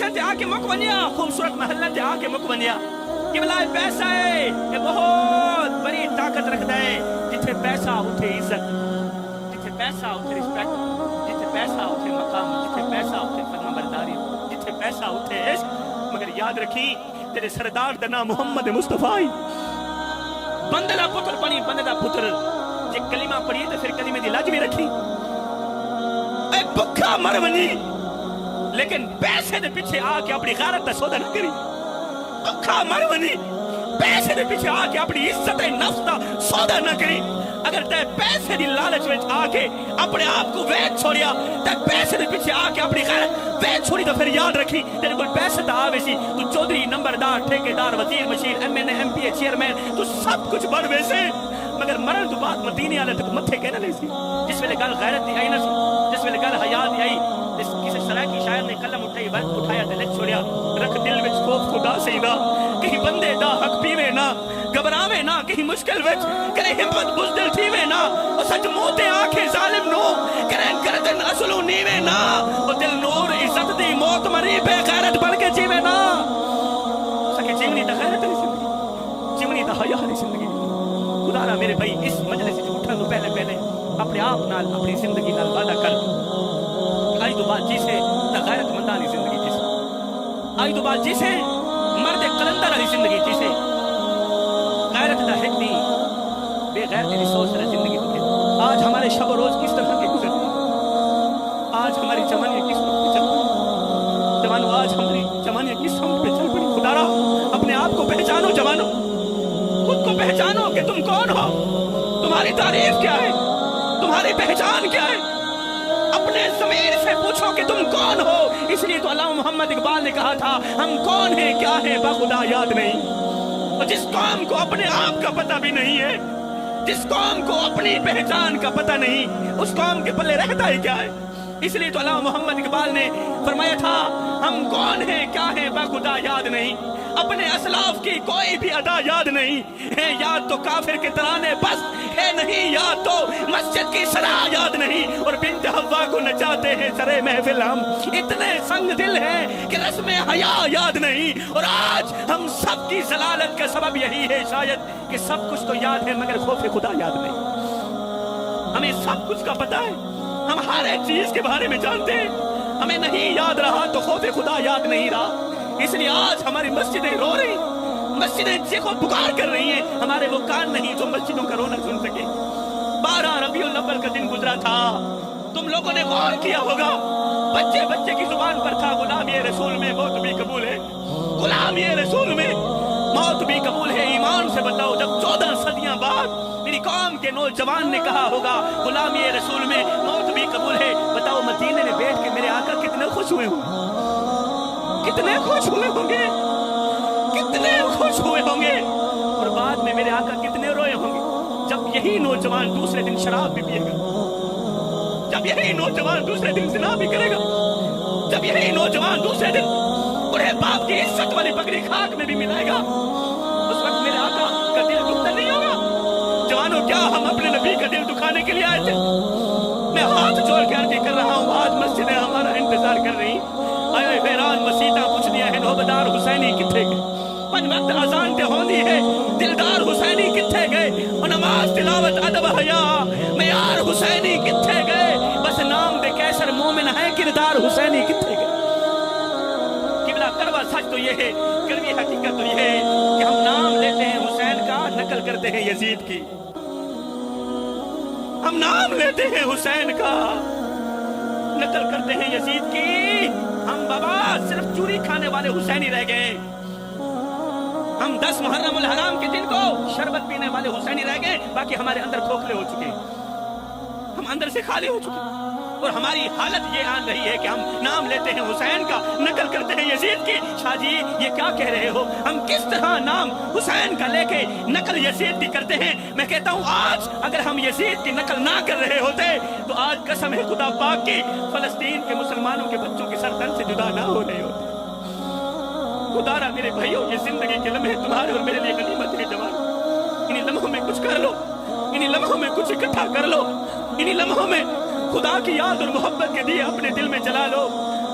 پیسے تے آ کے مک بنیا خوبصورت محلہ تے آ کے مک بنیا قبلہ پیسہ ہے یہ بہت بڑی طاقت رکھتا ہے جتھے پیسہ اتھے عزت جتھے پیسہ اتھے رسپیکٹ جتھے پیسہ اتھے مقام جتھے پیسہ اتھے فرما برداری جتھے پیسہ اتھے عشق مگر یاد رکھی تیرے سردار دا نام محمد مصطفیٰ بندے دا پتر بنی بندے دا پتر جے کلمہ پڑھی تو پھر کلمے دی لاج بھی رکھی اے بکھا مر بنی لیکن پیسے دے پیچھے آ کے اپنی غیرت دا سودا نہ کری بکھا مر بنی پیسے دے پیچھے آ کے اپنی عزت نفس دا سودا نہ کری اگر تے پیسے دی لالچ وچ آ کے اپنے آپ کو ویچ چھوڑیا تے پیسے دے پیچھے آ کے اپنی غیرت ویچ چھوڑی تو پھر یاد رکھی تیرے کوئی پیسے تا آوے سی تو چودھری نمبردار ٹھیکیدار وزیر مشیر M N A M P A chairman تو سب کچھ بڑھ ویسے مگر مرن تو بعد مدینے والے تک متھے کہنا لے سی جس ویلے گل غیرت دی آئی نہ سی جس ویلے گل حیا دی آئی کسی سرائکی شاعر نے قلم اٹھائی وقت اٹھایا تے لکھ چھوڑیا رکھ دل وچ خوف خدا سے دا کہیں بندے دا حق پیوے نہ گھبراوے نہ کہیں مشکل وچ کرے ہمت بزدل تھیوے نہ او سچ موتے آنکھیں ظالم نو کرے گردن اصلو نیوے نہ او دل نور عزت دی موت مری بے غیرت بن کے جیوے نہ سکے جیونی دا غیرت نہیں زندگی جیونی دا حیا نہیں زندگی خدا را میرے بھائی اس مجلس سے اٹھن تو پہلے اپنے آپ نال اپنی زندگی نال وعدہ کر آج تو بات جیسے تا غیرت مندانی زندگی جیسے آج تو بات جیسے مرد قلندر علی زندگی جیسے غیرت دا حق نہیں بے غیرت دی سوچ رہا زندگی تو آج ہمارے شب و روز کس طرح کے گزر آج ہماری جوانی کس طرح پہ چل پڑی جوانو آج ہماری جوانی کس سمت پہ چل پڑی خدا را اپنے آپ کو پہچانو جوانو خود کو پہچانو کہ تم کون ہو تمہاری تعریف کیا ہے تمہاری پہچان کیا ہے اپنے ضمیر سے پوچھو کہ تم کون ہو اس لیے تو علامہ محمد اقبال نے کہا تھا ہم کون ہیں کیا ہیں بخدا یاد نہیں اور جس قوم کو اپنے آپ کا پتہ بھی نہیں ہے جس قوم کو اپنی پہچان کا پتہ نہیں اس قوم کے پلے رہتا ہے کیا ہے اس لیے تو علامہ محمد اقبال نے فرمایا تھا ہم کون ہیں کیا ہیں بخدا یاد نہیں اپنے اسلاف کی کوئی بھی ادا یاد نہیں ہے یاد تو کافر کے ترانے بس ہے نہیں یاد تو مسجد کی صدا یاد نہیں اور بنت حوا کو نچاتے ہیں سرے محفل ہم اتنے سنگ دل ہیں کہ رسم حیا یاد نہیں اور آج ہم سب کی ضلالت کا سبب یہی ہے شاید کہ سب کچھ تو یاد ہے مگر خوف خدا یاد نہیں ہمیں سب کچھ کا پتہ ہے ہم ہر ایک چیز کے بارے میں جانتے ہیں ہمیں نہیں یاد رہا تو خوف خدا یاد نہیں رہا اس لیے آج ہماری مسجدیں رو رہی مسجدیں چیخو پکار کر رہی ہیں ہمارے وہ کان نہیں جو مسجدوں کا رونا سن سکے 12 ربیع الاول کا دن گزرا تھا تم لوگوں نے غور کیا ہوگا بچے بچے کی زبان پر تھا غلامی رسول میں موت بھی قبول ہے غلامی رسول میں موت بھی قبول ہے ایمان سے بتاؤ جب 14 صدیاں بعد میری قوم کے نوجوان نے کہا ہوگا غلامی رسول میں موت بھی قبول ہے بتاؤ مدینے میں بیٹھ کے میرے آقا کتنے خوش ہوئے ہوں کتنے خوش ہوئے ہوں گے کتنے خوش ہوئے ہوں گے اور بعد میں میرے آقا کتنے روئے ہوں گے جب یہی نوجوان دوسرے دن شراب بھی پیے گا جب یہی نوجوان دوسرے دن زنا بھی کرے گا جب یہی نوجوان دوسرے دن بڑے باپ کی عزت والی بکری خاک میں بھی ملائے گا اس وقت میرے آقا کا دل دکھتا نہیں ہوگا جوانوں کیا ہم اپنے نبی کا دل دکھانے کے لیے آئے تھے میں ہاتھ جوڑ کے عرض کر رہا ہوں آج مسجدیں ہمارا انتظار کر رہی آئے حیران مسیطہ پوچھ دیا ہے نوبدار حسینی کتھے گئے پنج وقت اذان تے ہوندی ہے دلدار حسینی کتھے گئے اور نماز تلاوت ادب حیا معیار حسینی کتھے گئے بس نام بے کیسر مومن ہے کردار حسینی کتھے گئے قبلہ کڑوا سچ تو یہ ہے کڑوی حقیقت تو یہ ہے کہ ہم نام لیتے ہیں حسین کا نقل کرتے ہیں یزید کی ہم نام لیتے ہیں حسین کا نقل کرتے ہیں یزید کی ہم بابا صرف چوری کھانے والے حسینی رہ گئے ہم 10 محرم الحرام کے دن کو شربت پینے والے حسینی رہ گئے باقی ہمارے اندر کھوکھلے ہو چکے ہم اندر سے خالی ہو چکے اور ہماری حالت یہ آن رہی ہے کہ ہم نام لیتے ہیں حسین کا نقل کرتے ہیں یزید کی شاہ جی یہ کیا کہہ رہے ہو ہم کس طرح نام حسین کا لے کے نقل یزید کی کرتے ہیں میں کہتا ہوں آج اگر ہم یزید کی نقل نہ کر رہے ہوتے تو آج قسم ہے خدا پاک کی فلسطین کے مسلمانوں کے بچوں کے سر تن سے جدا نہ ہو رہے ہوتے خدا را میرے بھائیوں یہ زندگی کے لمحے تمہارے اور میرے لیے غنیمت ہے جوان انہی لمحوں میں کچھ کر لو انہی لمحوں میں کچھ اکٹھا کر لو انہی لمحوں میں خدا کی یاد اور محبت کے دیے اپنے دل میں جلا لو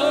2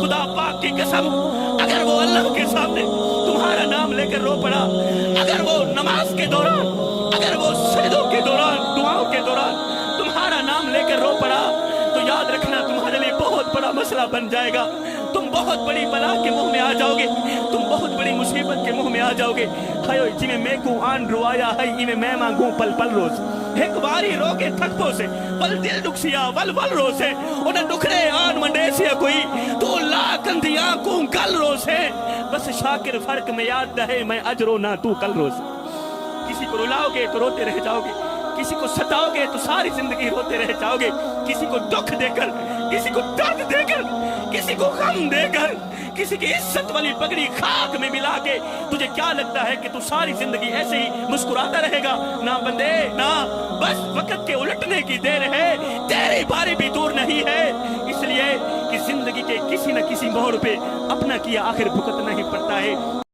خدا پاک کی قسم اگر وہ اللہ کے سامنے تمہارا نام لے کر رو پڑا، اگر وہ نماز کے دوران، اگر وہ سجدوں کے دوران، دعاؤں کے دوران تمہارا نام لے کر رو پڑا، تو یاد رکھنا تمہارے لیے بہت بڑا مسئلہ بن جائے گا، تم بہت بڑی بلا کے منہ میں آ جاؤ گے، تم بہت بڑی مصیبت کے منہ میں آ جاؤ گے۔ ہائے جی میں کو آن روایا ہے میں مانگوں پل پل روز، ایک باری رو کے تھک پو سے ول دل دکھ سیا ول ول رو سے انہیں دکھڑے آن منڈے سیا کوئی تو لا کندیاں کو کل رو سے، بس شاکر فرق میں یاد رہے میں اج رو نہ تو کل رو سے۔ کسی کو رلاؤ گے تو روتے رہ جاؤ گے، کسی کو ستاؤ گے تو ساری زندگی روتے رہ جاؤ گے، کسی کو دکھ دے کر، کسی کو درد دے کر، کسی کو غم دے کر، کسی کی عزت والی پگڑی خاک میں ملا کے تجھے کیا لگتا ہے کہ تو ساری زندگی ایسے ہی مسکراتا رہے گا؟ نہ بندے نہ، بس وقت کے الٹنے کی دیر ہے، تیری باری بھی دور نہیں ہے، اس لیے کہ زندگی کے کسی نہ کسی موڑ پہ اپنا کیا آخر بھگتنا ہی پڑتا ہے۔